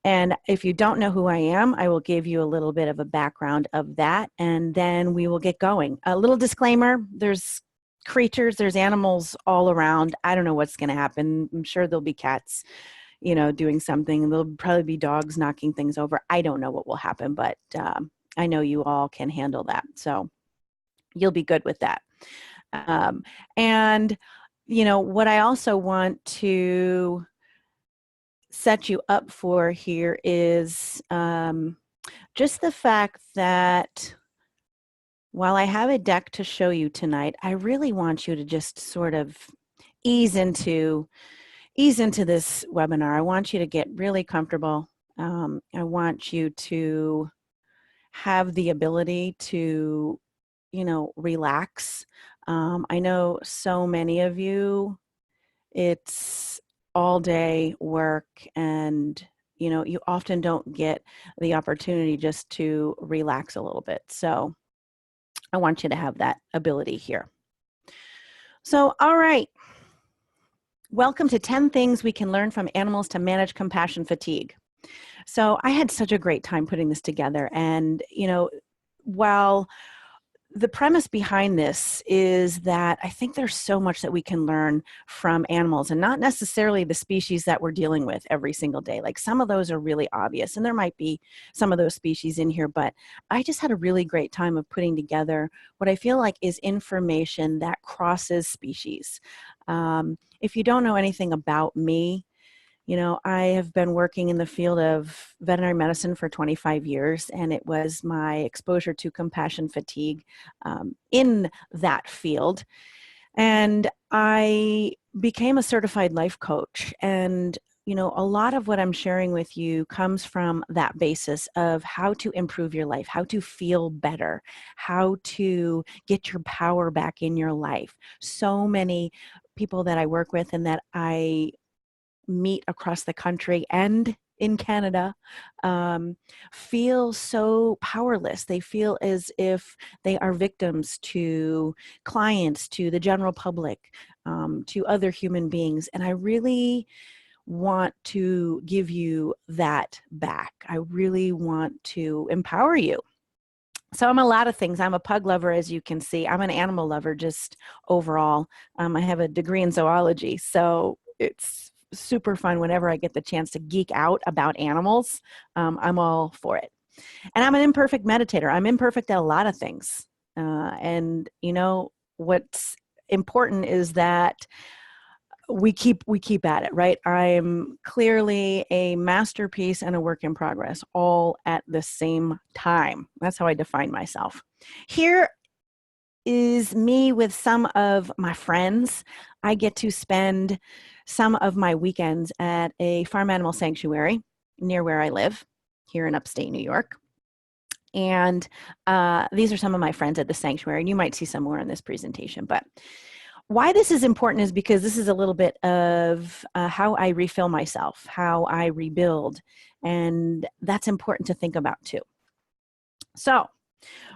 And if you don't know who I am, I will give you a little bit of a background of that, and then we will get going. A little disclaimer, there's creatures, there's animals all around. I don't know what's going to happen. I'm sure there'll be cats, doing something. There'll probably be dogs knocking things over. I don't know what will happen, but I know you all can handle that. So you'll be good with that. And, what I also want to set you up for here is just the fact that while I have a deck to show you tonight, I really want you to just sort of ease into this webinar. I want you to get really comfortable. I want you to have the ability to, relax. I know so many of you, it's all day work, and you often don't get the opportunity just to relax a little bit. So I want you to have that ability here. So, all right. Welcome to 10 Things We Can Learn from Animals to Manage Compassion Fatigue. So I had such a great time putting this together. And, while the premise behind this is that I think there's so much that we can learn from animals, and not necessarily the species that we're dealing with every single day. Like, some of those are really obvious, and there might be some of those species in here, but I just had a really great time of putting together what I feel like is information that crosses species. If you don't know anything about me, I have been working in the field of veterinary medicine for 25 years, and it was my exposure to compassion fatigue in that field. And I became a certified life coach. And, a lot of what I'm sharing with you comes from that basis of how to improve your life, how to feel better, how to get your power back in your life. So many people that I work with and that I meet across the country and in Canada feel so powerless. They feel as if they are victims to clients, to the general public, to other human beings. And I really want to give you that back. I really want to empower you. So I'm a lot of things. I'm a pug lover, as you can see. I'm an animal lover just overall. I have a degree in zoology, so it's super fun whenever I get the chance to geek out about animals. I'm all for it. And I'm an imperfect meditator. I'm imperfect at a lot of things. And what's important is that we keep at it, right? I'm clearly a masterpiece and a work in progress, all at the same time. That's how I define myself. Here is me with some of my friends. I get to spend some of my weekends at a farm animal sanctuary near where I live here in upstate New York. And these are some of my friends at the sanctuary, and you might see some more in this presentation. But why this is important is because this is a little bit of how I refill myself, how I rebuild, and that's important to think about too. So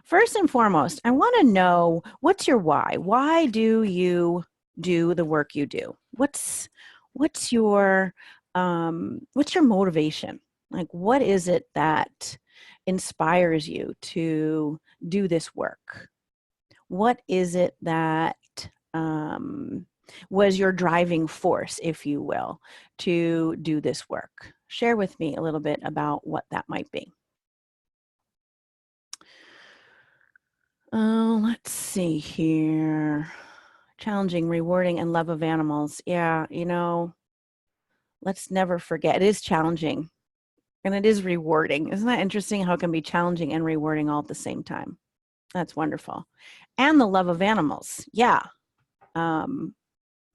first and foremost, I want to know, what's your why? Why do you do the work you do? What's your motivation? Like, what is it that inspires you to do this work? What is it that was your driving force, if you will, to do this work? Share with me a little bit about what that might be. Let's see here. Challenging, rewarding, and love of animals. Yeah, let's never forget, it is challenging and it is rewarding. Isn't that interesting how it can be challenging and rewarding all at the same time? That's wonderful. And the love of animals. Yeah.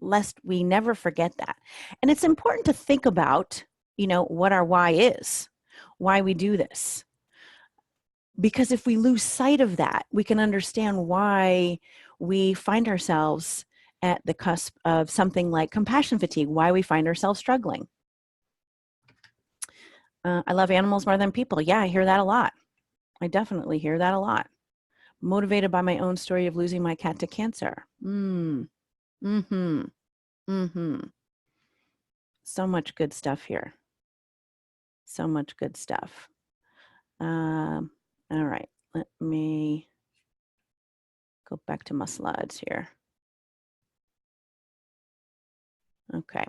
Lest we never forget that. And it's important to think about, what our why is, why we do this. Because if we lose sight of that, we can understand why we find ourselves at the cusp of something like compassion fatigue, why we find ourselves struggling. I love animals more than people. Yeah, I hear that a lot. I definitely hear that a lot. Motivated by my own story of losing my cat to cancer. So much good stuff here. So much good stuff. All right, let me go back to my slides here. Okay,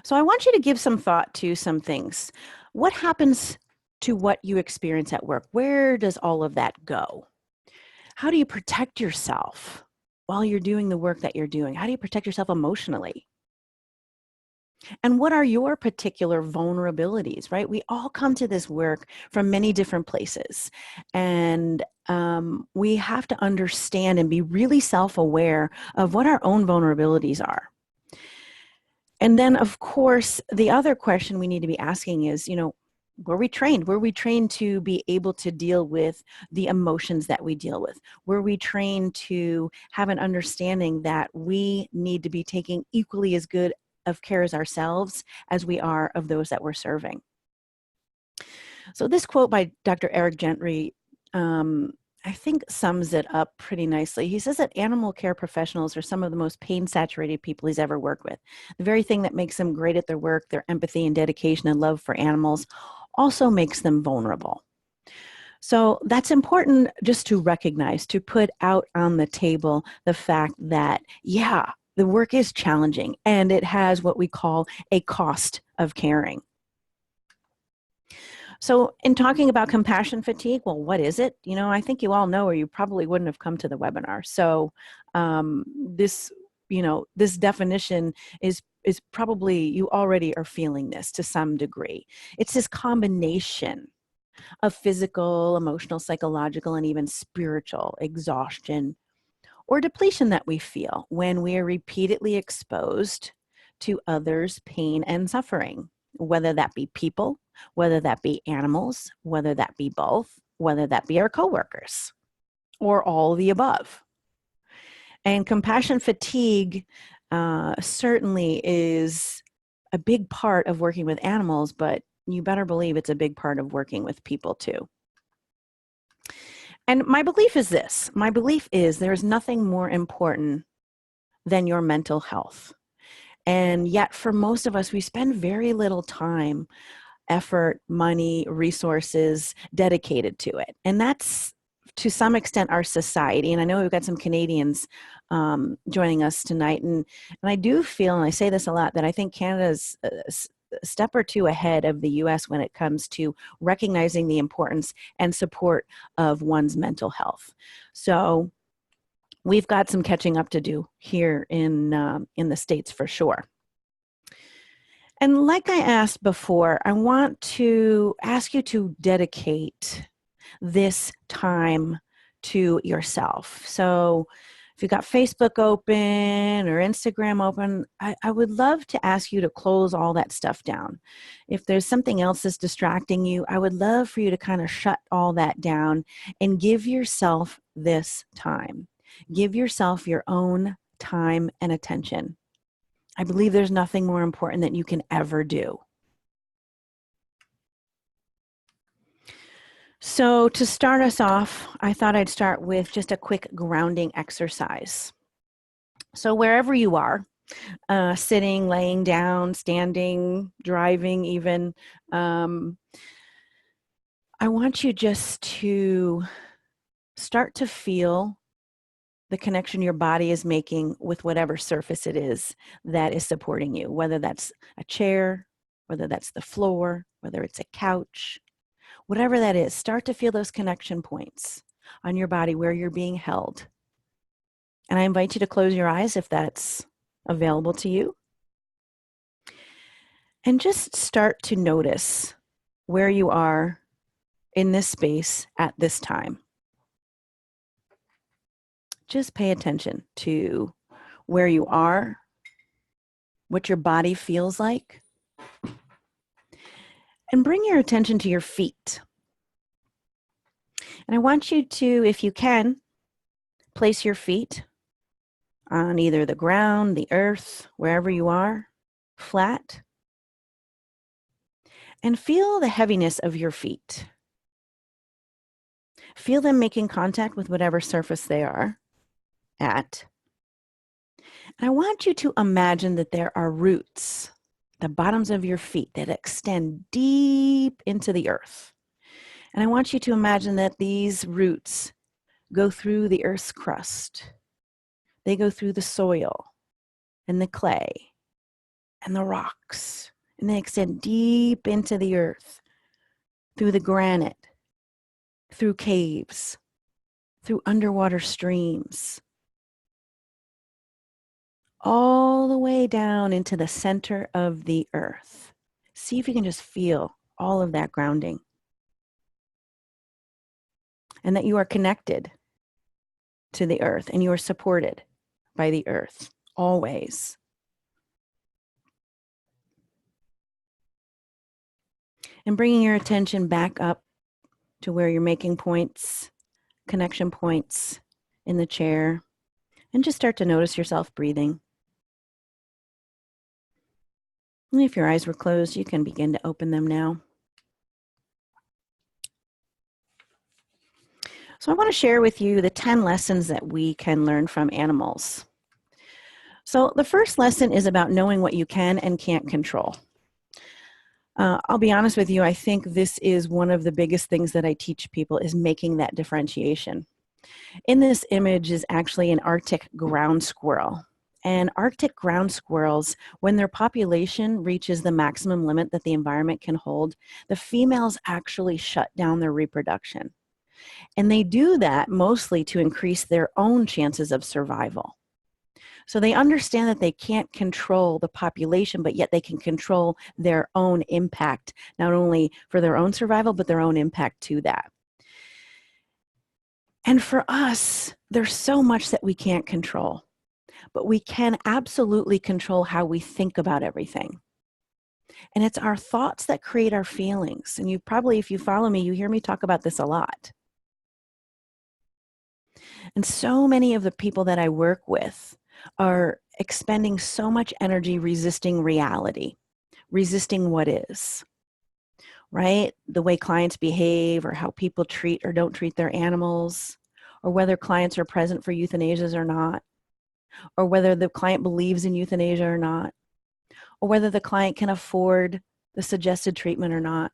so I want you to give some thought to some things. What happens to what you experience at work? Where does all of that go? How do you protect yourself while you're doing the work that you're doing? How do you protect yourself emotionally? And what are your particular vulnerabilities, right? We all come to this work from many different places. And we have to understand and be really self-aware of what our own vulnerabilities are. And then, of course, the other question we need to be asking is, were we trained? Were we trained to be able to deal with the emotions that we deal with? Were we trained to have an understanding that we need to be taking equally as good of care as ourselves as we are of those that we're serving? So this quote by Dr. Eric Gentry, I think sums it up pretty nicely. He says that animal care professionals are some of the most pain-saturated people he's ever worked with. The very thing that makes them great at their work, their empathy and dedication and love for animals, also makes them vulnerable. So that's important just to recognize, to put out on the table the fact that, yeah, the work is challenging and it has what we call a cost of caring. So in talking about compassion fatigue, well, what is it? I think you all know, or you probably wouldn't have come to the webinar. So this definition is probably, you already are feeling this to some degree. It's this combination of physical, emotional, psychological, and even spiritual exhaustion or depletion that we feel when we are repeatedly exposed to others' pain and suffering, whether that be people, whether that be animals, whether that be both, whether that be our coworkers, or all the above. And compassion fatigue certainly is a big part of working with animals, but you better believe it's a big part of working with people too. And my belief is this. My belief is there's nothing more important than your mental health. And yet for most of us, we spend very little time, effort, money, resources dedicated to it. And that's to some extent our society. And I know we've got some Canadians joining us tonight. And I do feel, and I say this a lot, that I think Canada's a step or two ahead of the US when it comes to recognizing the importance and support of one's mental health. So we've got some catching up to do here in the States for sure. And like I asked before, I want to ask you to dedicate this time to yourself. So if you've got Facebook open or Instagram open, I would love to ask you to close all that stuff down. If there's something else that's distracting you, I would love for you to kind of shut all that down and give yourself this time. Give yourself your own time and attention. I believe there's nothing more important that you can ever do. So to start us off, I thought I'd start with just a quick grounding exercise. So wherever you are, sitting, laying down, standing, driving even, I want you just to start to feel the connection your body is making with whatever surface it is that is supporting you, whether that's a chair, whether that's the floor, whether it's a couch, whatever that is. Start to feel those connection points on your body where you're being held. And I invite you to close your eyes if that's available to you. And just start to notice where you are in this space at this time. Just pay attention to where you are, what your body feels like, and bring your attention to your feet. And I want you to, if you can, place your feet on either the ground, the earth, wherever you are, flat, and feel the heaviness of your feet. Feel them making contact with whatever surface they are at. And I want you to imagine that there are roots the bottoms of your feet that extend deep into the earth. And I want you to imagine that these roots go through the earth's crust. They go through the soil and the clay and the rocks, and they extend deep into the earth, through the granite, through caves, through underwater streams, all the way down into the center of the earth. See if you can just feel all of that grounding, and that you are connected to the earth and you are supported by the earth always. And bringing your attention back up to where you're making points, connection points in the chair, and just start to notice yourself breathing. And if your eyes were closed, you can begin to open them now. So I want to share with you the 10 lessons that we can learn from animals. So the first lesson is about knowing what you can and can't control. I'll be honest with you, I think this is one of the biggest things that I teach people, is making that differentiation. In this image is actually an Arctic ground squirrel. And Arctic ground squirrels, when their population reaches the maximum limit that the environment can hold, the females actually shut down their reproduction. And they do that mostly to increase their own chances of survival. So they understand that they can't control the population, but yet they can control their own impact, not only for their own survival, but their own impact to that. And for us, there's so much that we can't control, but we can absolutely control how we think about everything. And it's our thoughts that create our feelings. And you probably, if you follow me, you hear me talk about this a lot. And so many of the people that I work with are expending so much energy resisting reality, resisting what is, right? The way clients behave, or how people treat or don't treat their animals, or whether clients are present for euthanasias or not, or whether the client believes in euthanasia or not, or whether the client can afford the suggested treatment or not.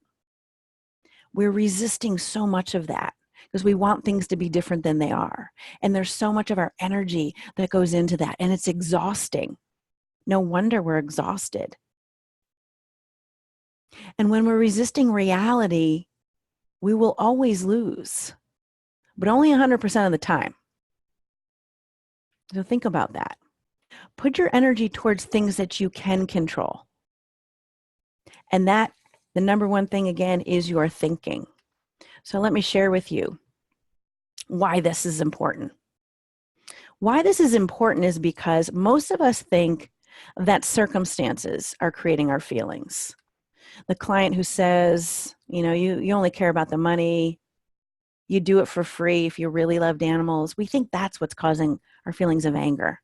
We're resisting so much of that because we want things to be different than they are. And there's so much of our energy that goes into that, and it's exhausting. No wonder we're exhausted. And when we're resisting reality, we will always lose, but only 100% of the time. So think about that. Put your energy towards things that you can control. And that, the number one thing again, is your thinking. So let me share with you why this is important. Why this is important is because most of us think that circumstances are creating our feelings. The client who says, you know, you only care about the money, you do it for free if you really loved animals. We think that's what's causing our feelings of anger.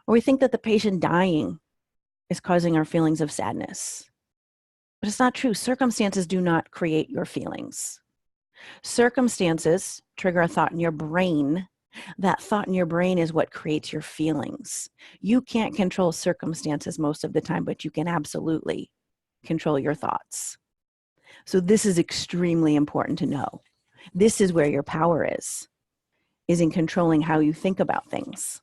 Or we think that the patient dying is causing our feelings of sadness. But it's not true. Circumstances do not create your feelings. Circumstances trigger a thought in your brain. That thought in your brain is what creates your feelings. You can't control circumstances most of the time, but you can absolutely control your thoughts. So this is extremely important to know. This is where your power is in controlling how you think about things.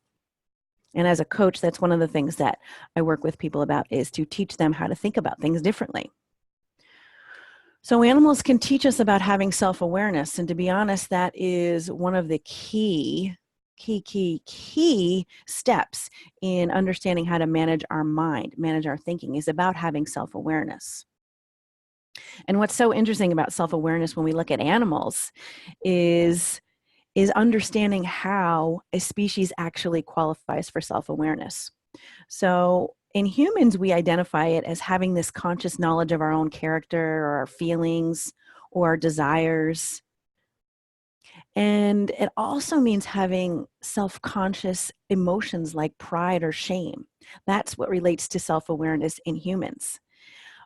And as a coach, that's one of the things that I work with people about, is to teach them how to think about things differently. So animals can teach us about having self-awareness. And to be honest, that is one of the key steps in understanding how to manage our mind, manage our thinking, is about having self-awareness. And what's so interesting about self-awareness when we look at animals is understanding how a species actually qualifies for self-awareness. So in humans, we identify it as having this conscious knowledge of our own character or our feelings or our desires. And it also means having self-conscious emotions like pride or shame. That's what relates to self-awareness in humans.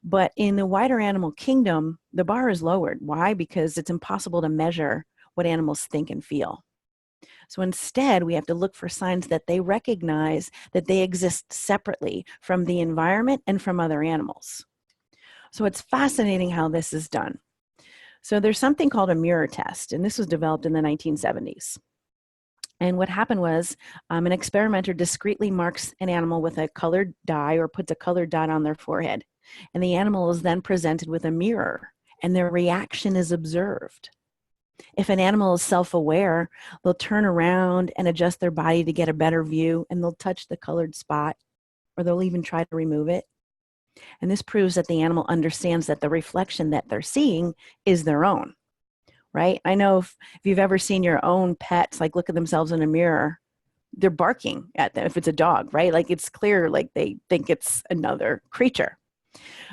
But in the wider animal kingdom, the bar is lowered. Why? Because it's impossible to measure what animals think and feel. So instead, we have to look for signs that they recognize that they exist separately from the environment and from other animals. So it's fascinating how this is done. So there's something called a mirror test, and this was developed in the 1970s. And what happened was an experimenter discreetly marks an animal with a colored dye or puts a colored dot on their forehead. And the animal is then presented with a mirror, and their reaction is observed. If an animal is self-aware, they'll turn around and adjust their body to get a better view, and they'll touch the colored spot, or they'll even try to remove it. And this proves that the animal understands that the reflection that they're seeing is their own, right? I know if you've ever seen your own pets, like look at themselves in a mirror, they're barking at them if it's a dog, right? Like it's clear, like they think it's another creature.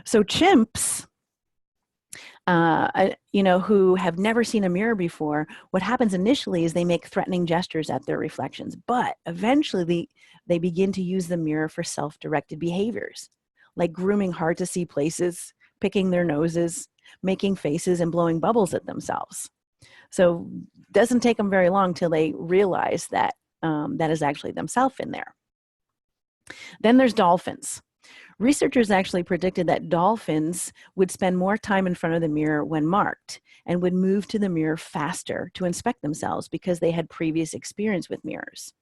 So chimps, who have never seen a mirror before, what happens initially is they make threatening gestures at their reflections, but eventually they begin to use the mirror for self-directed behaviors, like grooming hard to see places, picking their noses, making faces, and blowing bubbles at themselves. So it doesn't take them very long till they realize that that is actually themselves in there. Then there's dolphins. Researchers actually predicted that dolphins would spend more time in front of the mirror when marked and would move to the mirror faster to inspect themselves because they had previous experience with mirrors.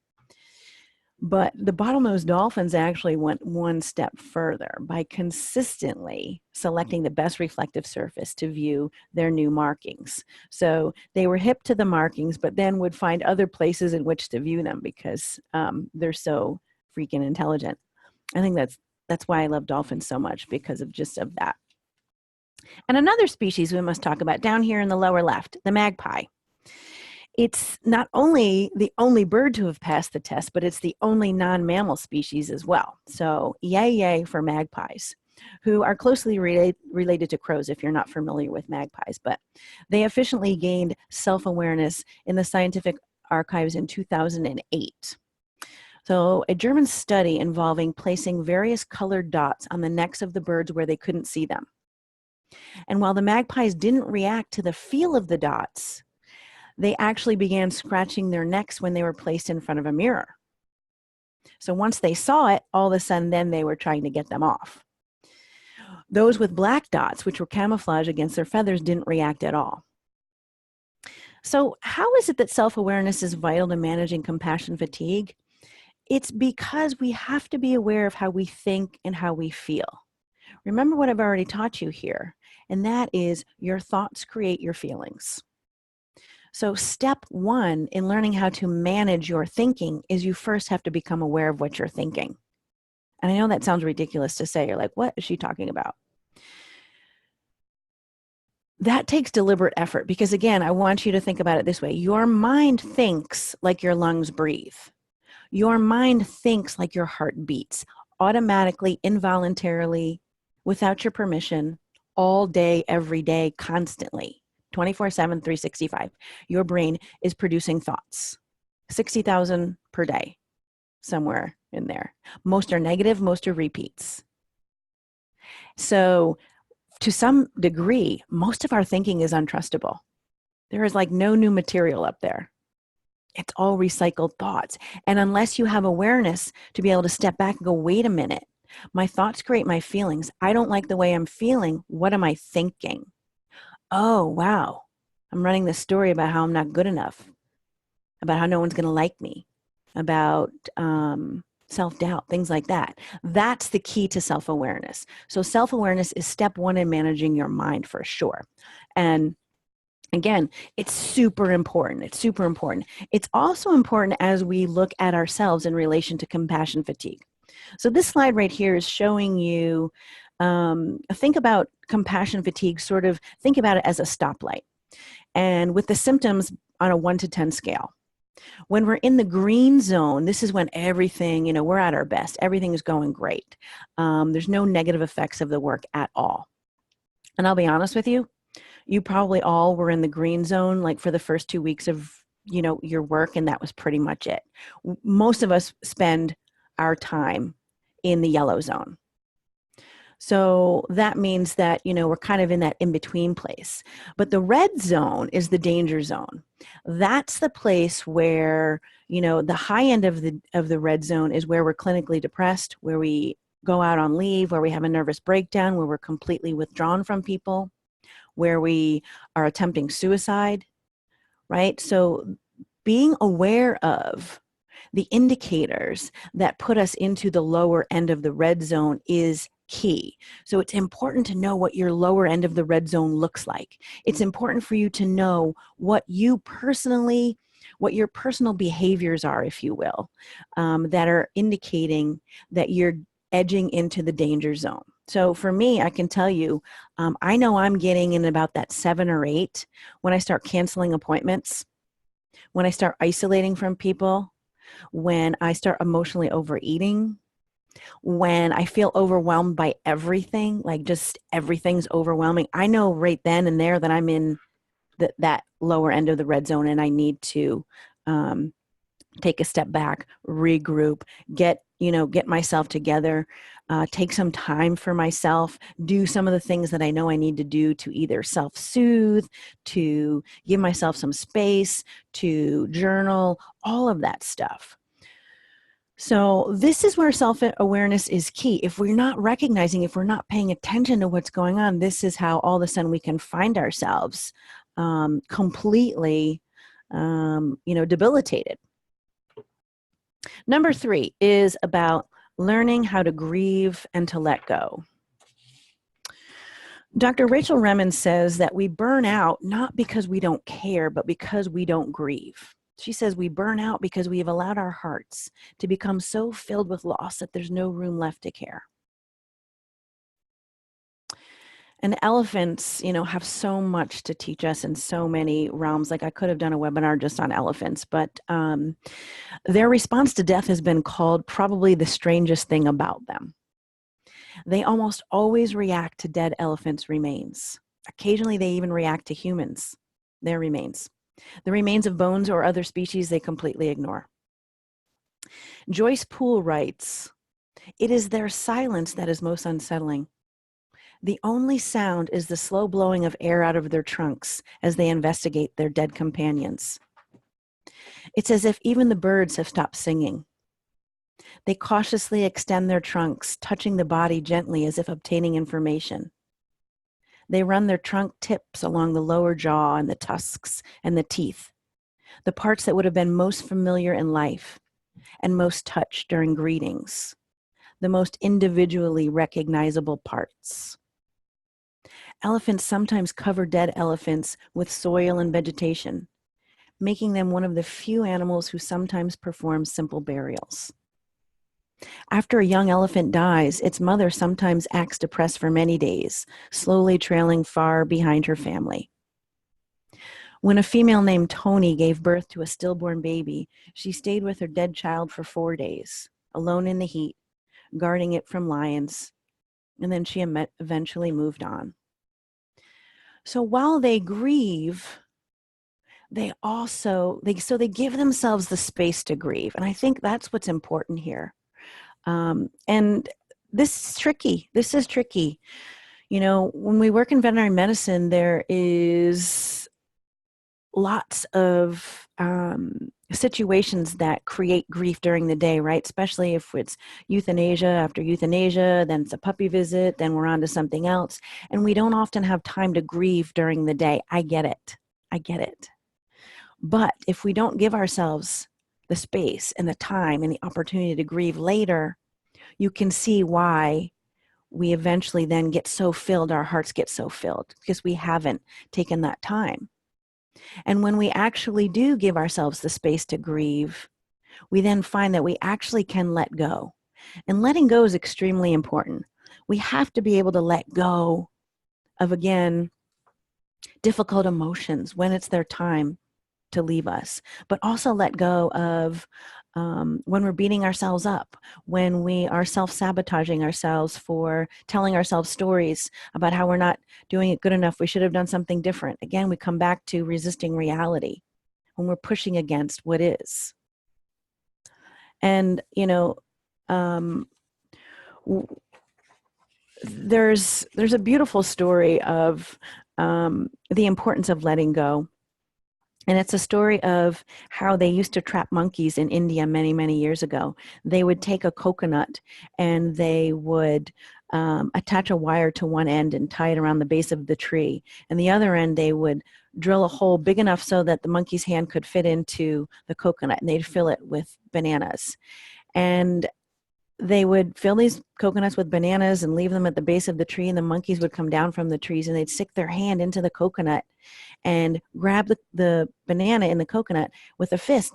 But the bottlenose dolphins actually went one step further by consistently selecting the best reflective surface to view their new markings. So they were hip to the markings, but then would find other places in which to view them because they're so freaking intelligent. I think that's why I love dolphins so much, because of that. And another species we must talk about down here in the lower left, the magpie. It's not only the only bird to have passed the test, but it's the only non-mammal species as well. So yay for magpies, who are closely related to crows if you're not familiar with magpies. But they efficiently gained self-awareness in the scientific archives in 2008. So a German study involving placing various colored dots on the necks of the birds where they couldn't see them. And while the magpies didn't react to the feel of the dots, they actually began scratching their necks when they were placed in front of a mirror. So once they saw it, all of a sudden then they were trying to get them off. Those with black dots, which were camouflage against their feathers, didn't react at all. So how is it that self-awareness is vital to managing compassion fatigue? It's because we have to be aware of how we think and how we feel. Remember what I've already taught you here, and that is your thoughts create your feelings. So step one in learning how to manage your thinking is you first have to become aware of what you're thinking. And I know that sounds ridiculous to say. You're like, what is she talking about? That takes deliberate effort because, again, I want you to think about it this way. Your mind thinks like your lungs breathe. Your mind thinks like your heart beats, automatically, involuntarily, without your permission, all day, every day, constantly. 24/7, 365. Your brain is producing thoughts, 60,000 per day, somewhere in there. Most are negative, most are repeats. So to some degree, most of our thinking is untrustable. There is like no new material up there. It's all recycled thoughts. And unless you have awareness to be able to step back and go, wait a minute, my thoughts create my feelings. I don't like the way I'm feeling. What am I thinking? Oh, wow, I'm running this story about how I'm not good enough, about how no one's going to like me, about self-doubt, things like that. That's the key to self-awareness. So self-awareness is step one in managing your mind for sure. And again, it's super important. It's super important. It's also important as we look at ourselves in relation to compassion fatigue. So this slide right here is showing you think about compassion fatigue, sort of think about it as a stoplight. And with the symptoms on a 1 to 10 scale. When we're in the green zone, this is when everything, we're at our best. Everything is going great. There's no negative effects of the work at all. And I'll be honest with you, you probably all were in the green zone like for the first 2 weeks of, your work, and that was pretty much it. Most of us spend our time in the yellow zone. So that means that, we're kind of in that in-between place. But the red zone is the danger zone. That's the place where, the high end of the red zone is where we're clinically depressed, where we go out on leave, where we have a nervous breakdown, where we're completely withdrawn from people, where we are attempting suicide, right? So being aware of the indicators that put us into the lower end of the red zone is key. So it's important to know what your lower end of the red zone looks like. It's important for you to know what your personal behaviors are, if you will, that are indicating that you're edging into the danger zone. So for me, I can tell you, I know I'm getting in about that 7 or 8 when I start canceling appointments, when I start isolating from people, when I start emotionally overeating, when I feel overwhelmed by everything, like just everything's overwhelming. I know right then and there that I'm in that lower end of the red zone, and I need to take a step back, regroup, get myself together, take some time for myself, do some of the things that I know I need to do to either self-soothe, to give myself some space, to journal, all of that stuff. So this is where self-awareness is key. If we're not recognizing, if we're not paying attention to what's going on, this is how all of a sudden we can find ourselves completely, debilitated. Number 3 is about learning how to grieve and to let go. Dr. Rachel Remen says that we burn out not because we don't care, but because we don't grieve. She says we burn out because we have allowed our hearts to become so filled with loss that there's no room left to care. And elephants, have so much to teach us in so many realms. Like I could have done a webinar just on elephants, but their response to death has been called probably the strangest thing about them. They almost always react to dead elephants' remains. Occasionally, they even react to humans, their remains. The remains of bones or other species they completely ignore. Joyce Poole writes, "It is their silence that is most unsettling. The only sound is the slow blowing of air out of their trunks as they investigate their dead companions. It's as if even the birds have stopped singing. They cautiously extend their trunks, touching the body gently as if obtaining information. They run their trunk tips along the lower jaw and the tusks and the teeth, the parts that would have been most familiar in life and most touched during greetings, the most individually recognizable parts. Elephants sometimes cover dead elephants with soil and vegetation, making them one of the few animals who sometimes perform simple burials. After a young elephant dies, its mother sometimes acts depressed for many days, slowly trailing far behind her family. When a female named Tony gave birth to a stillborn baby, she stayed with her dead child for 4 days, alone in the heat, guarding it from lions, and then she eventually moved on. So while they grieve, they give themselves the space to grieve. And I think that's what's important here. And this is tricky. When we work in veterinary medicine, there is lots of situations that create grief during the day, right? Especially if it's euthanasia after euthanasia, then it's a puppy visit, then we're on to something else. And we don't often have time to grieve during the day. I get it. But if we don't give ourselves the space and the time and the opportunity to grieve later, you can see why we eventually then get so filled, our hearts get so filled, because we haven't taken that time. And when we actually do give ourselves the space to grieve, we then find that we actually can let go. And letting go is extremely important. We have to be able to let go of, again, difficult emotions when it's their time to leave us, but also let go of when we're beating ourselves up, when we are self-sabotaging ourselves for telling ourselves stories about how we're not doing it good enough, we should have done something different. Again, we come back to resisting reality when we're pushing against what is. And, there's a beautiful story of the importance of letting go. And it's a story of how they used to trap monkeys in India many, many years ago. They would take a coconut and they would attach a wire to one end and tie it around the base of the tree. And the other end, they would drill a hole big enough so that the monkey's hand could fit into the coconut, and they'd fill it with bananas. And they would fill these coconuts with bananas and leave them at the base of the tree, and the monkeys would come down from the trees and they'd stick their hand into the coconut and grab the banana in the coconut with a fist.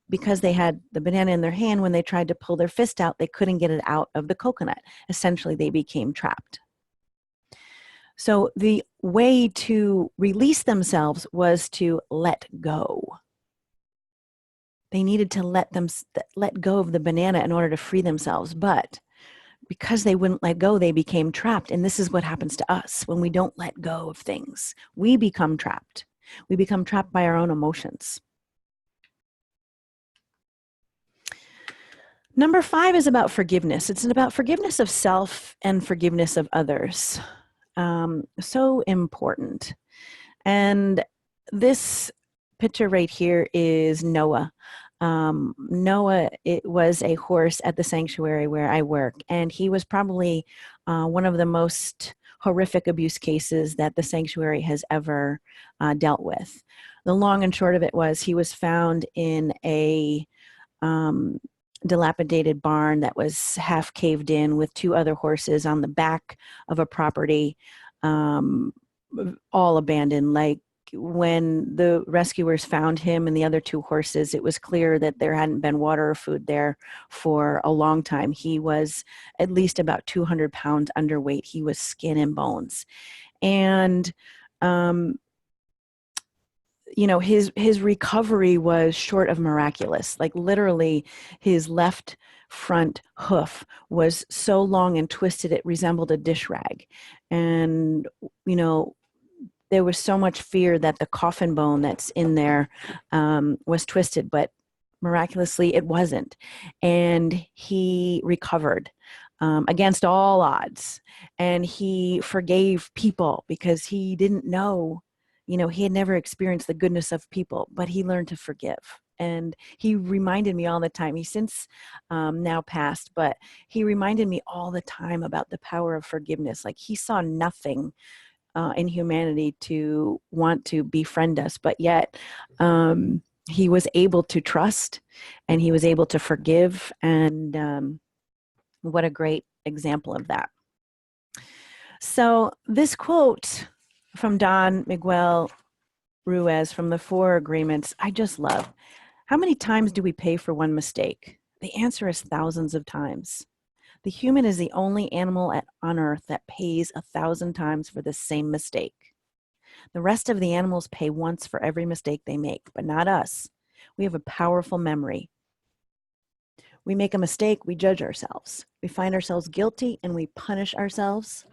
Because they had the banana in their hand, when they tried to pull their fist out, they couldn't get it out of the coconut. Essentially, they became trapped. So the way to release themselves was to let go. They needed to let go of the banana in order to free themselves. But because they wouldn't let go, they became trapped. And this is what happens to us when we don't let go of things. We become trapped. We become trapped by our own emotions. Number 5 is about forgiveness. It's about forgiveness of self and forgiveness of others. So important. And this picture right here is Noah. Noah, it was a horse at the sanctuary where I work, and he was probably one of the most horrific abuse cases that the sanctuary has ever dealt with. The long and short of it was he was found in a dilapidated barn that was half caved in with 2 other horses on the back of a property, all abandoned. Like, when the rescuers found him and the other 2 horses, it was clear that there hadn't been water or food there for a long time. He was at least about 200 pounds underweight. He was skin and bones. And, his recovery was short of miraculous. Like, literally, his left front hoof was so long and twisted it resembled a dish rag. And, there was so much fear that the coffin bone that's in there was twisted, but miraculously it wasn't. And he recovered against all odds. And he forgave people because he didn't know, he had never experienced the goodness of people, but he learned to forgive. And he reminded me all the time, he's since now passed, but he reminded me all the time about the power of forgiveness. Like, he saw nothing in humanity to want to befriend us, but yet he was able to trust and he was able to forgive. And what a great example of that. So this quote from Don Miguel Ruiz from the 4 Agreements, I just love. How many times do we pay for one mistake? The answer is thousands of times. The human is the only animal on earth that pays 1,000 times for the same mistake. The rest of the animals pay once for every mistake they make, but not us. We have a powerful memory. We make a mistake, we judge ourselves. We find ourselves guilty and we punish ourselves.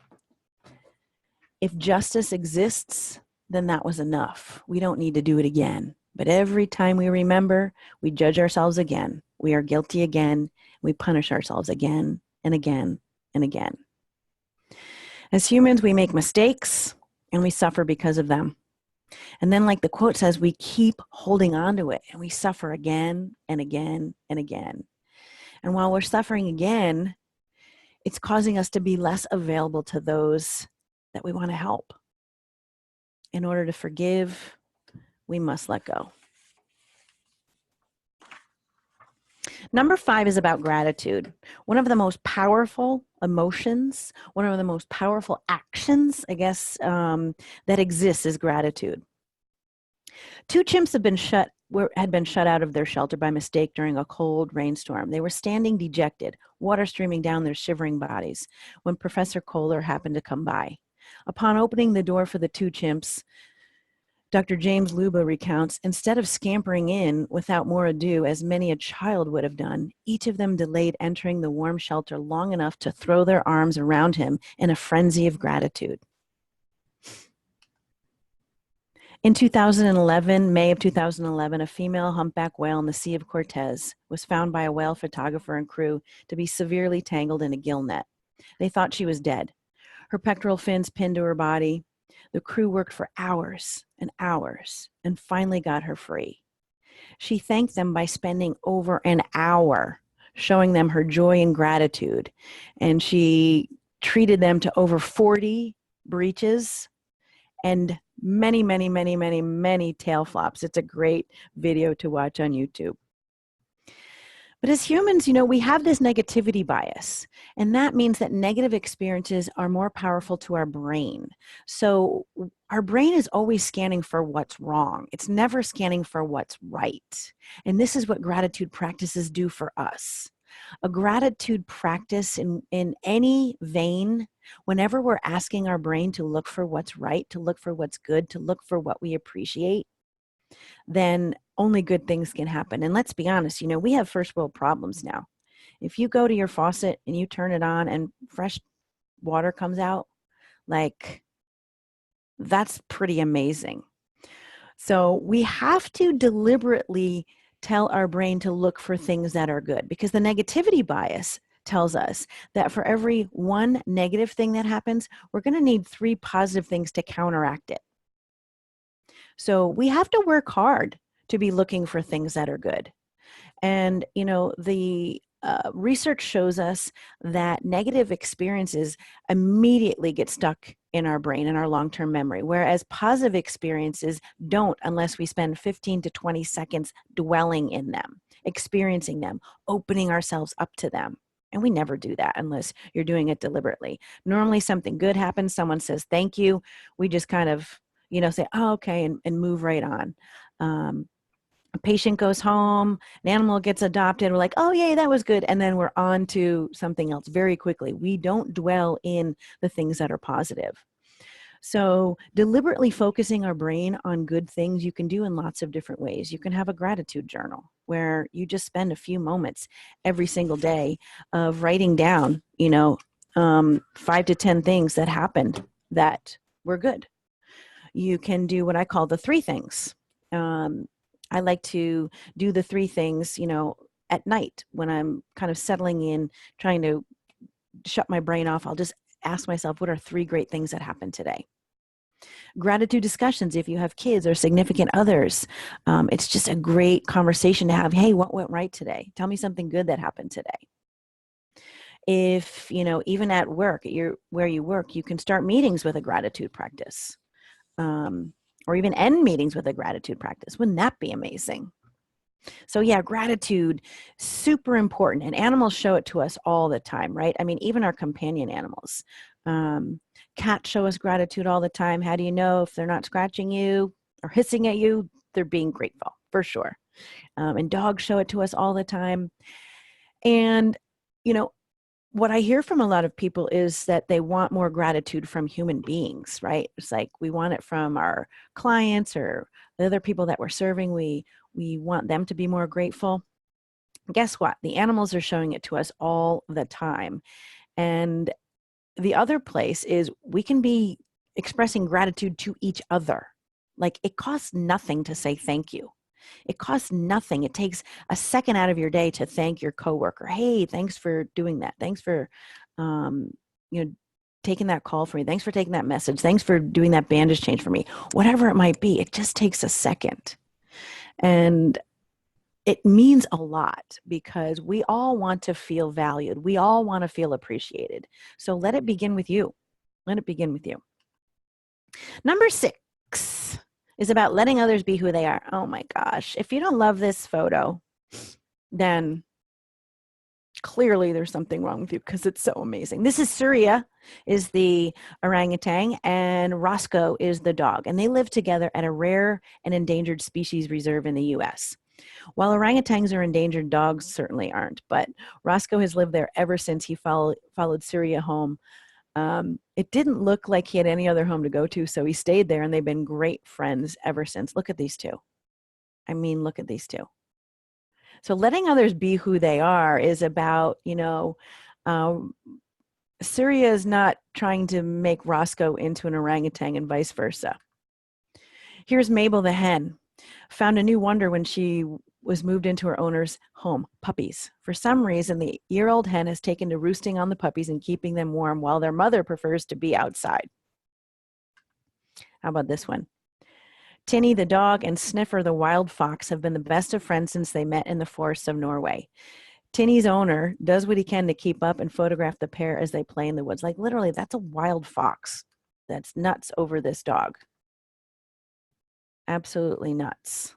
If justice exists, then that was enough. We don't need to do it again. But every time we remember, we judge ourselves again. We are guilty again. We punish ourselves again and again and again. As humans, we make mistakes and we suffer because of them. And then, like the quote says, we keep holding on to it and we suffer again and again and again. And while we're suffering again, it's causing us to be less available to those that we want to help. In order to forgive, we must let go. Number 5 is about gratitude. One of the most powerful emotions, one of the most powerful actions, I guess, that exists is gratitude. 2 chimps had been shut out of their shelter by mistake during a cold rainstorm. They were standing dejected, water streaming down their shivering bodies, when Professor Kohler happened to come by. Upon opening the door for the 2 chimps, Dr. James Luba recounts, instead of scampering in without more ado, as many a child would have done, each of them delayed entering the warm shelter long enough to throw their arms around him in a frenzy of gratitude. In 2011, May of 2011, a female humpback whale in the Sea of Cortez was found by a whale photographer and crew to be severely tangled in a gill net. They thought she was dead. her pectoral fins pinned to her body. The crew worked for hours and hours and finally got her free. She thanked them by spending over an hour showing them her joy and gratitude. And she treated them to over 40 breaches and many, many, many, many, many tail flops. It's a great video to watch on YouTube. But as humans, we have this negativity bias, and that means that negative experiences are more powerful to our brain. So our brain is always scanning for what's wrong. It's never scanning for what's right. And this is what gratitude practices do for us. A gratitude practice in any vein, whenever we're asking our brain to look for what's right, to look for what's good, to look for what we appreciate, then only good things can happen. And let's be honest, we have first world problems now. If you go to your faucet and you turn it on and fresh water comes out, that's pretty amazing. So we have to deliberately tell our brain to look for things that are good, because the negativity bias tells us that for every one negative thing that happens, we're going to need 3 positive things to counteract it. So we have to work hard to be looking for things that are good. And, the research shows us that negative experiences immediately get stuck in our brain, in our long-term memory, whereas positive experiences don't, unless we spend 15 to 20 seconds dwelling in them, experiencing them, opening ourselves up to them. And we never do that unless you're doing it deliberately. Normally something good happens, someone says thank you, we just kind of say, oh, okay, and move right on. A patient goes home, an animal gets adopted, we're like, oh, yay, that was good. And then we're on to something else very quickly. We don't dwell in the things that are positive. So deliberately focusing our brain on good things you can do in lots of different ways. You can have a gratitude journal where you just spend a few moments every single day of writing down, 5 to 10 things that happened that were good. You can do what I call the 3 things. I like to do the 3 things, at night when I'm kind of settling in, trying to shut my brain off. I'll just ask myself, what are 3 great things that happened today? Gratitude discussions, if you have kids or significant others, it's just a great conversation to have. Hey, what went right today? Tell me something good that happened today. If, even at work, where you work, you can start meetings with a gratitude practice. Or even end meetings with a gratitude practice. Wouldn't that be amazing? So yeah, gratitude, super important. And animals show it to us all the time, right? I mean, even our companion animals. Cats show us gratitude all the time. How do you know if they're not scratching you or hissing at you? They're being grateful, for sure. And dogs show it to us all the time. And, what I hear from a lot of people is that they want more gratitude from human beings, right? It's like we want it from our clients or the other people that we're serving. We want them to be more grateful. Guess what? The animals are showing it to us all the time. And the other place is we can be expressing gratitude to each other. Like, it costs nothing to say thank you. It costs nothing. It takes a second out of your day to thank your coworker. Hey, thanks for doing that. Thanks for, taking that call for me. Thanks for taking that message. Thanks for doing that bandage change for me. Whatever it might be, it just takes a second. And it means a lot because we all want to feel valued. We all want to feel appreciated. So let it begin with you. Let it begin with you. Number 6 is about letting others be who they are. Oh my gosh. If you don't love this photo, then clearly there's something wrong with you because it's so amazing. This is Surya, is the orangutan, and Roscoe is the dog. And they live together at a rare and endangered species reserve in the U.S. While orangutans are endangered, dogs certainly aren't. But Roscoe has lived there ever since he followed Surya home. It didn't look like he had any other home to go to, so he stayed there, and they've been great friends ever since. Look at these 2. I mean, look at these 2. So letting others be who they are is about, Surya is not trying to make Roscoe into an orangutan and vice versa. Here's Mabel the hen. Found a new wonder when she was moved into her owner's home, puppies. For some reason, the year-old hen has taken to roosting on the puppies and keeping them warm while their mother prefers to be outside. How about this one? Tinny the dog and Sniffer the wild fox have been the best of friends since they met in the forests of Norway. Tinny's owner does what he can to keep up and photograph the pair as they play in the woods. Like literally, that's a wild fox that's nuts over this dog. Absolutely nuts.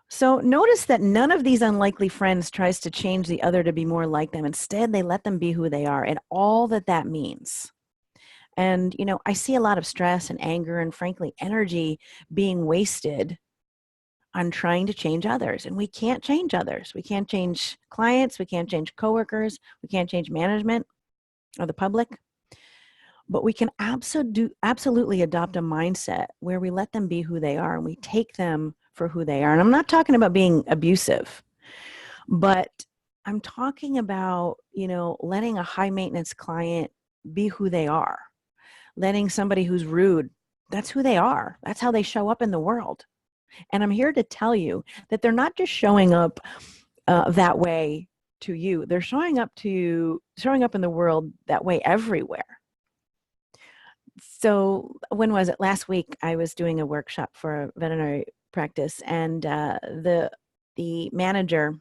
So notice that none of these unlikely friends tries to change the other to be more like them. Instead, they let them be who they are and all that that means. And, you know, I see a lot of stress and anger and frankly, energy being wasted on trying to change others. And we can't change others. We can't change clients. We can't change coworkers. We can't change management or the public. But we can absolutely adopt a mindset where we let them be who they are and we take them for who they are. And I'm not talking about being abusive, but I'm talking about, you know, letting a high maintenance client be who they are. Letting somebody who's rude, that's who they are. That's how they show up in the world. And I'm here to tell you that they're not just showing up that way to you. They're showing up in the world that way everywhere. So when was it? Last week, I was doing a workshop for a veterinary practice, and the manager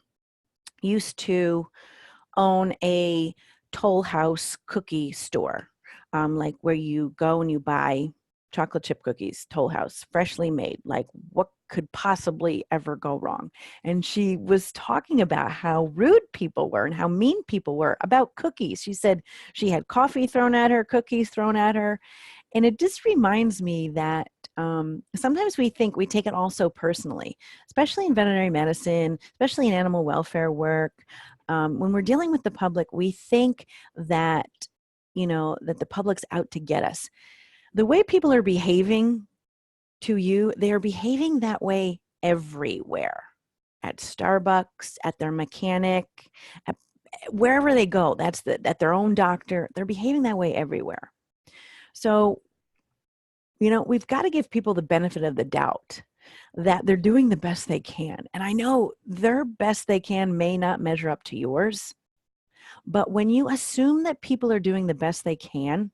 used to own a Toll House cookie store, like where you go and you buy chocolate chip cookies, Toll House, freshly made. Like, what could possibly ever go wrong? And she was talking about how rude people were and how mean people were about cookies. She said she had coffee thrown at her, cookies thrown at her. And it just reminds me that sometimes we think we take it all so personally, especially in veterinary medicine, especially in animal welfare work. When we're dealing with the public, we think that, you know, that the public's out to get us. The way people are behaving to you, they are behaving that way everywhere. At Starbucks, at their mechanic, at wherever they go, at their own doctor, they're behaving that way everywhere. So, you know, we've got to give people the benefit of the doubt that they're doing the best they can. And I know their best they can may not measure up to yours, but when you assume that people are doing the best they can,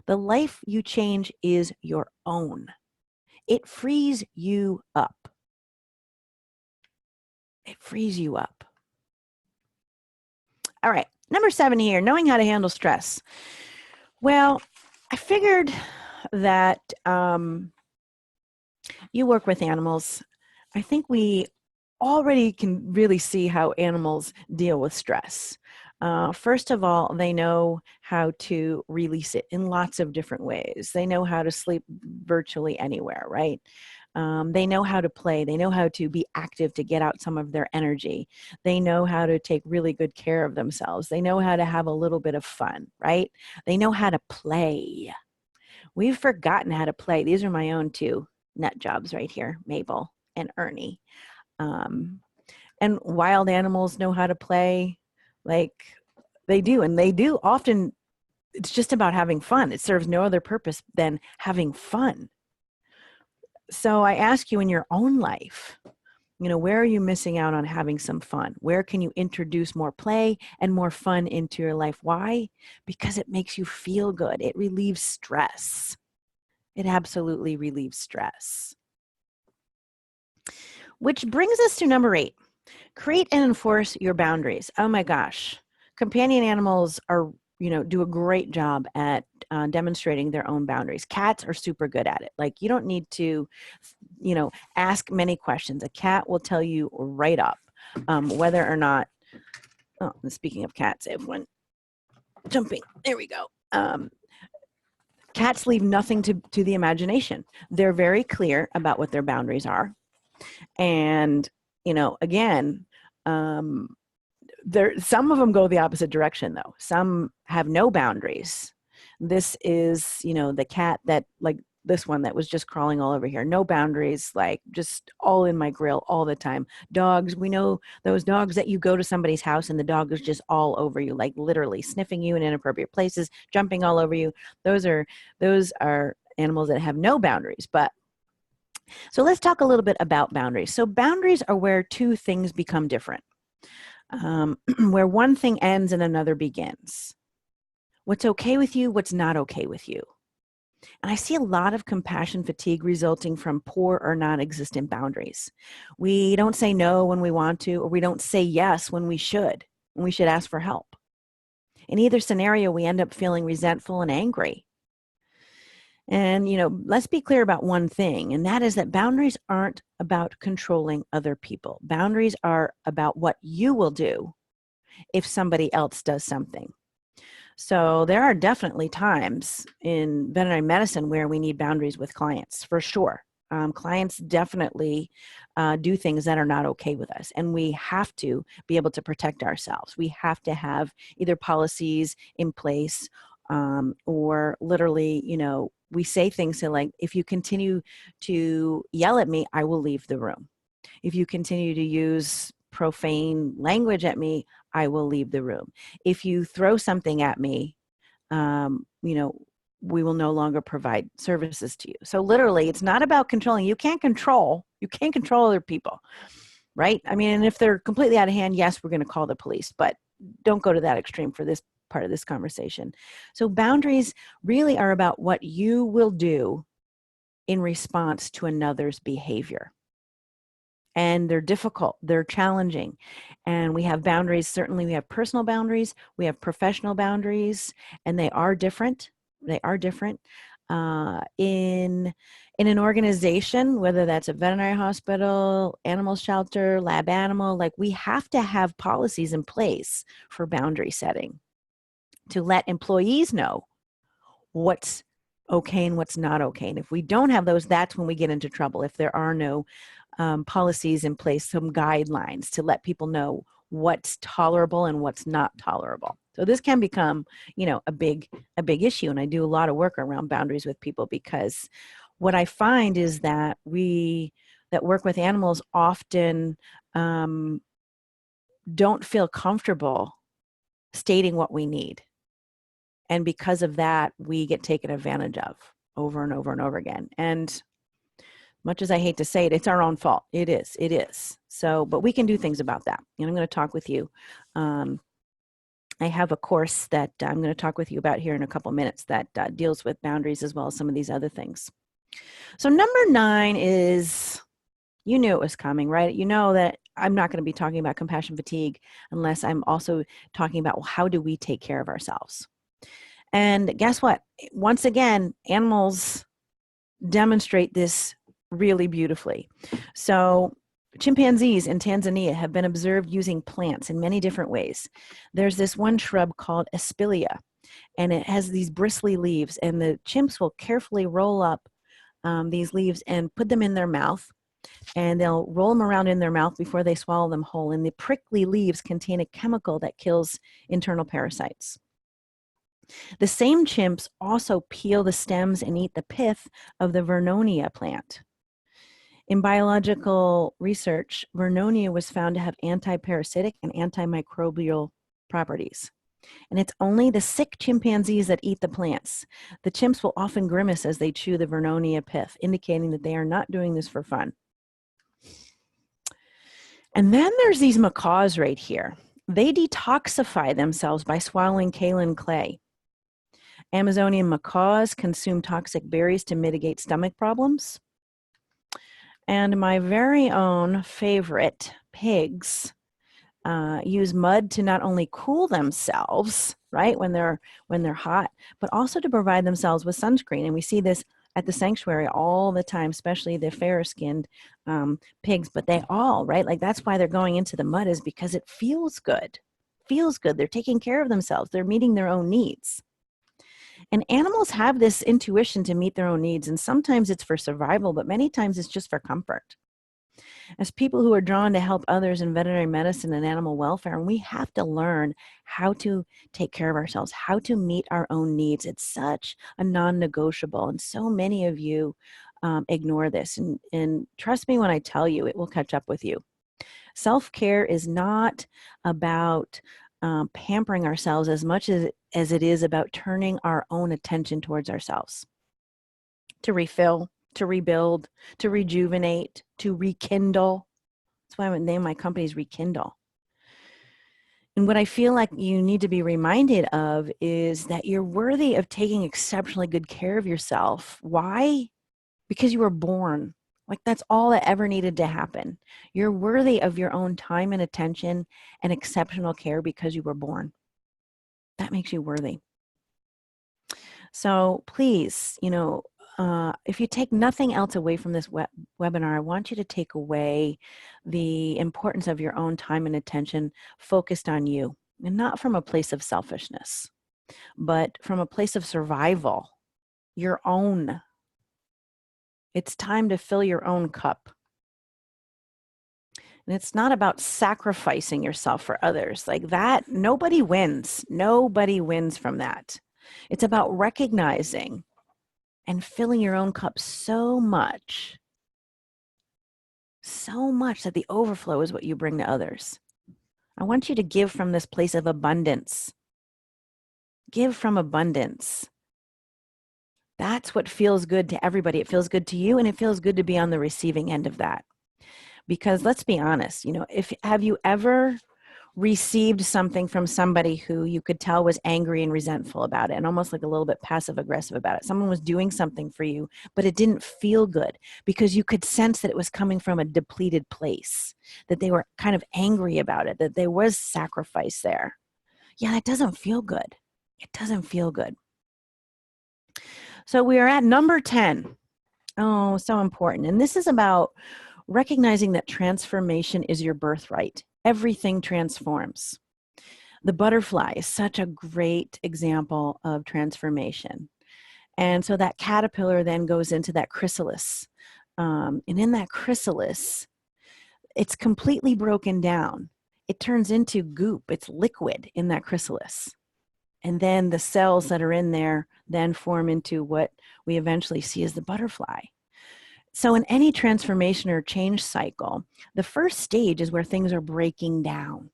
the life you change is your own. It frees you up. It frees you up. All right, number 7 here, knowing how to handle stress. Well, I figured that you work with animals. I think we already can really see how animals deal with stress. First of all, they know how to release it in lots of different ways. They know how to sleep virtually anywhere, right? They know how to play. They know how to be active to get out some of their energy. They know how to take really good care of themselves. They know how to have a little bit of fun, right? They know how to play. We've forgotten how to play. These are my own 2 nut jobs right here, Mabel and Ernie. And wild animals know how to play, like they do. And they do often, it's just about having fun. It serves no other purpose than having fun. So I ask you in your own life, you know, where are you missing out on having some fun? Where can you introduce more play and more fun into your life? Why? Because it makes you feel good. It relieves stress. It absolutely relieves stress. Which brings us to number 8. Create and enforce your boundaries. Oh my gosh. Companion animals are, you know, do a great job at demonstrating their own boundaries. Cats are super good at it. Like, you don't need to, you know, ask many questions. A cat will tell you right up whether or not, oh, and speaking of cats, I have one jumping. There we go. Cats leave nothing to the imagination. They're very clear about what their boundaries are. And, you know, again, some of them go the opposite direction, though. Some have no boundaries. This is, you know, the cat that, like this one that was just crawling all over here. No boundaries, like just all in my grill all the time. Dogs, we know those dogs that you go to somebody's house and the dog is just all over you, like literally sniffing you in inappropriate places, jumping all over you. Those are animals that have no boundaries. But So let's talk a little bit about boundaries. So boundaries are where two things become different, where one thing ends and another begins. What's okay with you, what's not okay with you. And I see a lot of compassion fatigue resulting from poor or non-existent boundaries. We don't say no when we want to, or we don't say yes when we should ask for help. In either scenario, we end up feeling resentful and angry. And, let's be clear about one thing, and that is that boundaries aren't about controlling other people. Boundaries are about what you will do if somebody else does something. So there are definitely times in veterinary medicine where we need boundaries with clients, for sure. Clients definitely do things that are not okay with us, and we have to be able to protect ourselves. We have to have either policies in place or literally, we say things like, if you continue to yell at me, I will leave the room. If you continue to use profane language at me, I will leave the room. If you throw something at me, we will no longer provide services to you. So literally, it's not about controlling. You can't control other people, right? I mean, and if they're completely out of hand, yes, we're going to call the police, but don't go to that extreme for this part of this conversation. So boundaries really are about what you will do in response to another's behavior. And they're difficult, they're challenging. And we have boundaries. Certainly we have personal boundaries, we have professional boundaries, and they are different. They are different. In an organization, whether that's a veterinary hospital, animal shelter, lab animal, like we have to have policies in place for boundary setting to let employees know what's okay and what's not okay. And if we don't have those, that's when we get into trouble. If there are no policies in place, some guidelines to let people know what's tolerable and what's not tolerable. So this can become, a big issue. And I do a lot of work around boundaries with people, because what I find is that we that work with animals often don't feel comfortable stating what we need. And because of that, we get taken advantage of over and over and over again. And much as I hate to say it, it's our own fault. It is. So, but we can do things about that. And I'm going to talk with you. I have a course that I'm going to talk with you about here in a couple minutes that deals with boundaries as well as some of these other things. So number 9 is, you knew it was coming, right? You know that I'm not going to be talking about compassion fatigue unless I'm also talking about, well, how do we take care of ourselves? And guess what? Once again, animals demonstrate this really beautifully. So chimpanzees in Tanzania have been observed using plants in many different ways. There's this one shrub called Aspilia, and it has these bristly leaves, and the chimps will carefully roll up these leaves and put them in their mouth, and they'll roll them around in their mouth before they swallow them whole. And the prickly leaves contain a chemical that kills internal parasites. The same chimps also peel the stems and eat the pith of the Vernonia plant. In biological research, Vernonia was found to have antiparasitic and antimicrobial properties. And it's only the sick chimpanzees that eat the plants. The chimps will often grimace as they chew the Vernonia pith, indicating that they are not doing this for fun. And then there's these macaws right here. They detoxify themselves by swallowing kaolin clay. Amazonian macaws consume toxic berries to mitigate stomach problems. And my very own favorite pigs use mud to not only cool themselves, right, when they're hot, but also to provide themselves with sunscreen. And we see this at the sanctuary all the time, especially the fairer-skinned pigs. But they all, right, like that's why they're going into the mud, is because it feels good. Feels good. They're taking care of themselves. They're meeting their own needs. And animals have this intuition to meet their own needs, and sometimes it's for survival, but many times it's just for comfort. As people who are drawn to help others in veterinary medicine and animal welfare, we have to learn how to take care of ourselves, how to meet our own needs. It's such a non-negotiable, and so many of you ignore this. And trust me when I tell you, it will catch up with you. Self-care is not about pampering ourselves as much as it is about turning our own attention towards ourselves, to refill, to rebuild, to rejuvenate, to rekindle. That's why I would name my company is Rekindle. And what I feel like you need to be reminded of is that you're worthy of taking exceptionally good care of yourself. Why? Because you were born. Like that's all that ever needed to happen. You're worthy of your own time and attention and exceptional care because you were born. That makes you worthy. So please, if you take nothing else away from this webinar, I want you to take away the importance of your own time and attention focused on you, and not from a place of selfishness, but from a place of survival, your own. It's time to fill your own cup. And it's not about sacrificing yourself for others. Like that, nobody wins. Nobody wins from that. It's about recognizing and filling your own cup so much that the overflow is what you bring to others. I want you to give from this place of abundance. Give from abundance. That's what feels good to everybody. It feels good to you, and it feels good to be on the receiving end of that. Because let's be honest, have you ever received something from somebody who you could tell was angry and resentful about it and almost like a little bit passive aggressive about it? Someone was doing something for you, but it didn't feel good because you could sense that it was coming from a depleted place, that they were kind of angry about it, that there was sacrifice there. Yeah, that doesn't feel good. It doesn't feel good. So we are at number 10. Oh, so important. And this is about recognizing that transformation is your birthright. Everything transforms. The butterfly is such a great example of transformation. And so that caterpillar then goes into that chrysalis. And in that chrysalis, it's completely broken down. It turns into goop. It's liquid in that chrysalis. And then the cells that are in there then form into what we eventually see as the butterfly. So in any transformation or change cycle, the first stage is where things are breaking down,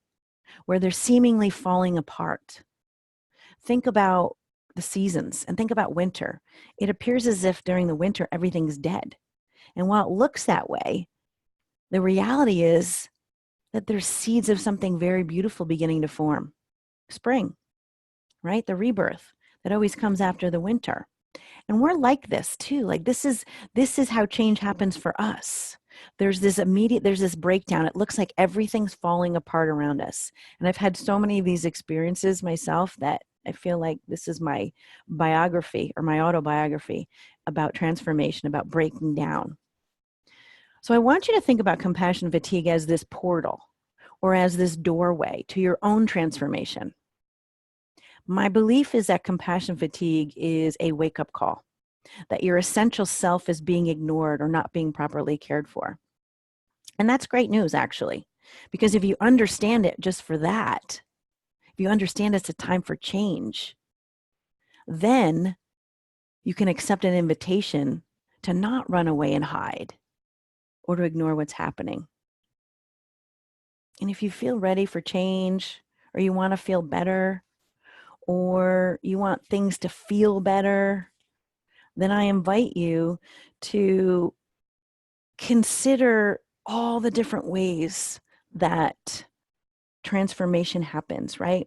where they're seemingly falling apart. Think about the seasons and think about winter. It appears as if during the winter, everything's dead. And while it looks that way, the reality is that there's seeds of something very beautiful beginning to form. Spring, right? The rebirth that always comes after the winter. And we're like this too. Like this is how change happens for us. There's this breakdown. It looks like everything's falling apart around us. And I've had so many of these experiences myself that I feel like this is my biography or my autobiography about transformation, about breaking down. So I want you to think about compassion fatigue as this portal or as this doorway to your own transformation. My belief is that compassion fatigue is a wake-up call, that your essential self is being ignored or not being properly cared for. And that's great news, actually, because if you understand it just for that, if you understand it's a time for change, then you can accept an invitation to not run away and hide or to ignore what's happening. And if you feel ready for change, or you want to feel better, or you want things to feel better, then I invite you to consider all the different ways that transformation happens, right?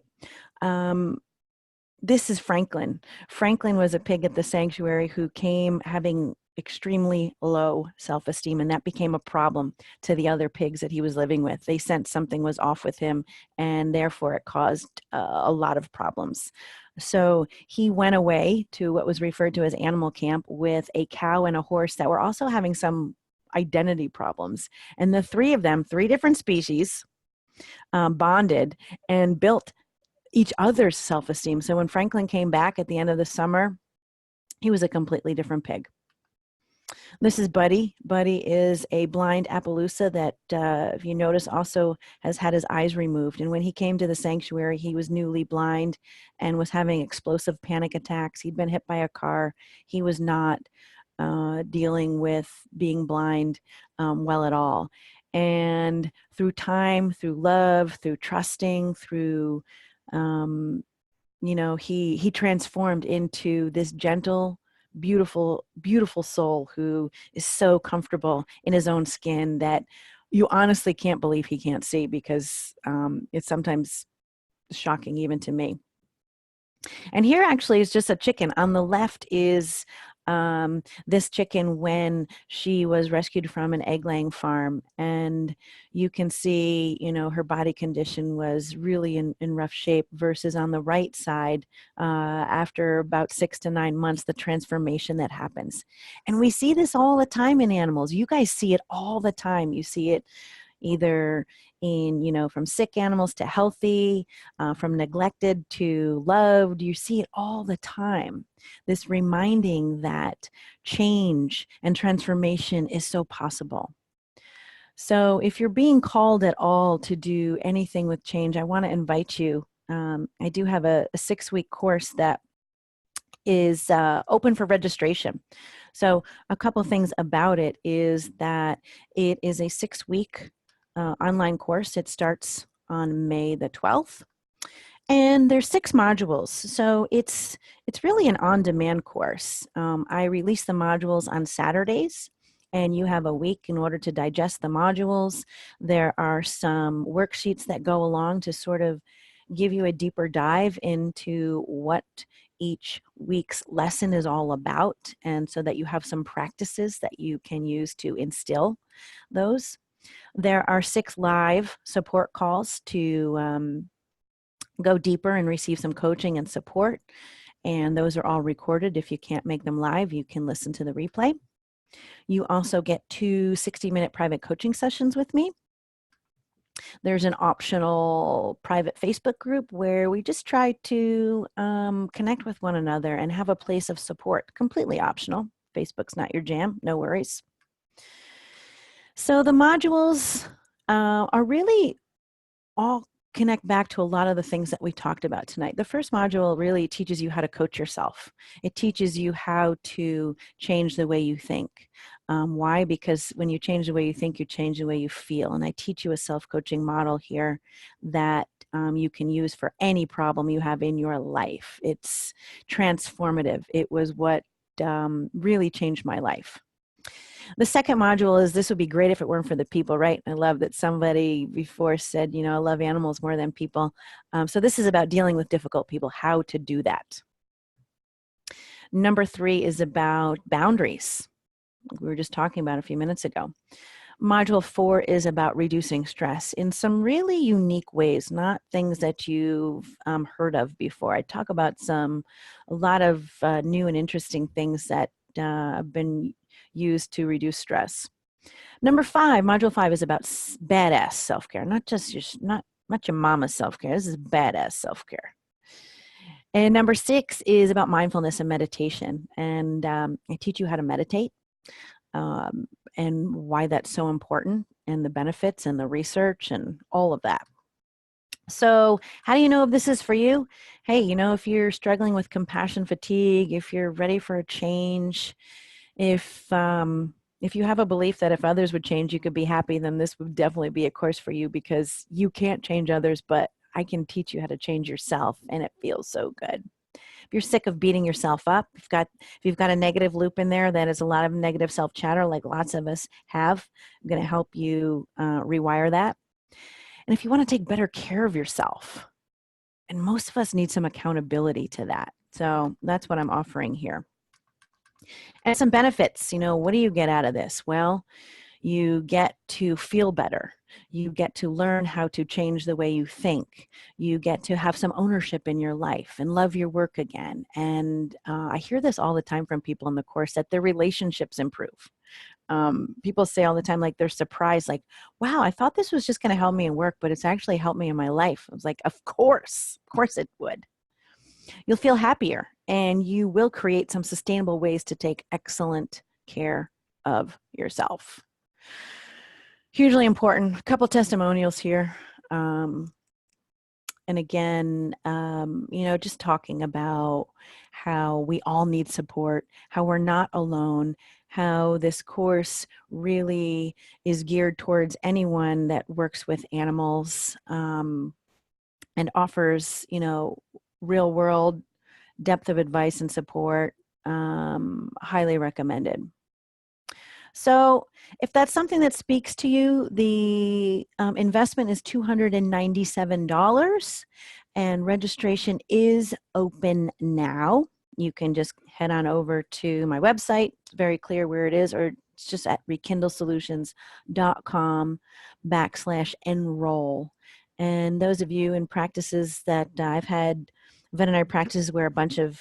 This is Franklin. Franklin was a pig at the sanctuary who came having extremely low self-esteem, and that became a problem to the other pigs that he was living with. They sensed something was off with him, and therefore it caused a lot of problems. So he went away to what was referred to as animal camp with a cow and a horse that were also having some identity problems. And the three of them, three different species, bonded and built each other's self-esteem. So when Franklin came back at the end of the summer, he was a completely different pig. This is Buddy. Buddy is a blind Appaloosa that, if you notice, also has had his eyes removed. And when he came to the sanctuary, he was newly blind and was having explosive panic attacks. He'd been hit by a car. He was not dealing with being blind well at all. And through time, through love, through trusting, through, he transformed into this gentle beautiful, beautiful soul who is so comfortable in his own skin that you honestly can't believe he can't see, because it's sometimes shocking even to me. And here actually is just a chicken. On the left is this chicken when she was rescued from an egg-laying farm. And you can see, you know, her body condition was really in rough shape, versus on the right side, after about 6 to 9 months, the transformation that happens. And we see this all the time in animals. You guys see it all the time. You see it either in, you know, from sick animals to healthy, from neglected to loved. You see it all the time. This reminding that change and transformation is so possible. So if you're being called at all to do anything with change, I want to invite you. I do have a 6-week course that is open for registration. So a couple things about it is that it is a 6-week online course. It starts on May the 12th. And there's 6 modules, so it's really an on-demand course. I release the modules on Saturdays, and you have a week in order to digest the modules. There are some worksheets that go along to sort of give you a deeper dive into what each week's lesson is all about, and so that you have some practices that you can use to instill those. There are 6 live support calls to go deeper and receive some coaching and support. And those are all recorded. If you can't make them live, you can listen to the replay. You also get 2 60-minute private coaching sessions with me. There's an optional private Facebook group where we just try to connect with one another and have a place of support. Completely optional. Facebook's not your jam, no worries. So the modules are really all connect back to a lot of the things that we talked about tonight. The first module really teaches you how to coach yourself. It teaches you how to change the way you think. Why? Because when you change the way you think, you change the way you feel. And I teach you a self-coaching model here that you can use for any problem you have in your life. It's transformative. It was what really changed my life. The second module is, this would be great if it weren't for the people, right? I love that somebody before said, you know, I love animals more than people. So this is about dealing with difficult people, how to do that. Number 3 is about boundaries. We were just talking about a few minutes ago. Module 4 is about reducing stress in some really unique ways, not things that you've heard of before. I talk about a lot of new and interesting things that have been used to reduce stress. Number 5, module 5 is about badass self-care, not your mama's self-care. This is badass self-care. And number 6 is about mindfulness and meditation. And I teach you how to meditate and why that's so important, and the benefits and the research and all of that. So how do you know if this is for you? Hey, you know, if you're struggling with compassion fatigue, if you're ready for a change, if you have a belief that if others would change, you could be happy, then this would definitely be a course for you, because you can't change others, but I can teach you how to change yourself, and it feels so good. If you're sick of beating yourself up, if you've got a negative loop in there, that is a lot of negative self-chatter, like lots of us have, I'm going to help you rewire that. And if you want to take better care of yourself, and most of us need some accountability to that. So that's what I'm offering here. And some benefits, you know, what do you get out of this? Well, you get to feel better. You get to learn how to change the way you think. You get to have some ownership in your life and love your work again. And I hear this all the time from people in the course, that their relationships improve. People say all the time, like, they're surprised, like, wow, I thought this was just going to help me in work, but it's actually helped me in my life. I was like, of course it would. You'll feel happier, and you will create some sustainable ways to take excellent care of yourself. Hugely important. A couple testimonials here. And again, you know, just talking about how we all need support, how we're not alone, how this course really is geared towards anyone that works with animals, and offers, you know, real world depth of advice and support, highly recommended. So if that's something that speaks to you, the investment is $297 and registration is open now. You can just head on over to my website. It's very clear where it is, or it's just at rekindlesolutions.com/enroll. And those of you in practices that I've had veterinary practices where a bunch of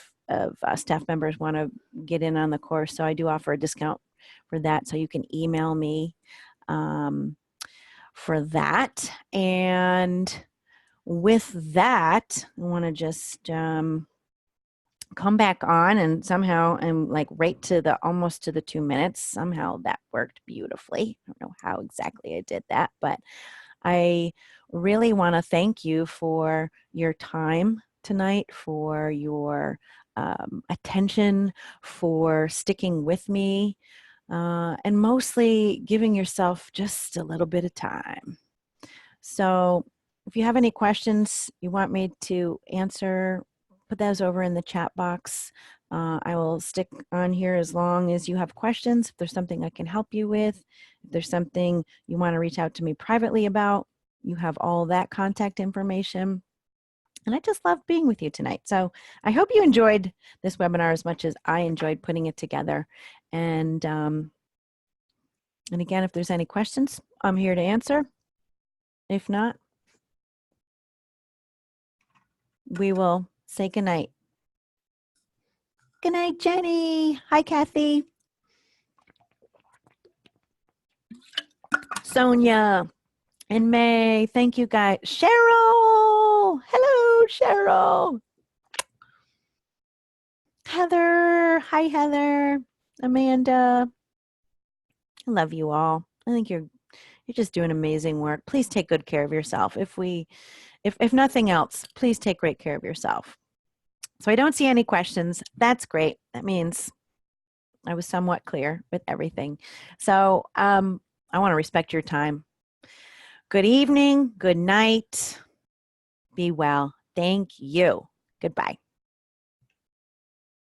staff members want to get in on the course, so I do offer a discount for that. So you can email me for that. And with that, I want to just come back on, and somehow I'm like right to the almost to the 2 minutes. Somehow that worked beautifully. I don't know how exactly I did that, but I really want to thank you for your time tonight, for your attention, for sticking with me, and mostly giving yourself just a little bit of time. So if you have any questions you want me to answer, put those over in the chat box. I will stick on here as long as you have questions. If there's something I can help you with, if there's something you want to reach out to me privately about, you have all that contact information. And I just love being with you tonight. So I hope you enjoyed this webinar as much as I enjoyed putting it together. And again, if there's any questions, I'm here to answer. If not, we will say goodnight. Good night, Jenny. Hi, Kathy. Sonia and May. Thank you, guys. Cheryl. Hello, Cheryl. Heather. Hi, Heather. Amanda. I love you all. I think you're just doing amazing work. Please take good care of yourself. If nothing else, please take great care of yourself. So I don't see any questions. That's great. That means I was somewhat clear with everything. So I want to respect your time. Good evening. Good night. Be well. Thank you. Goodbye.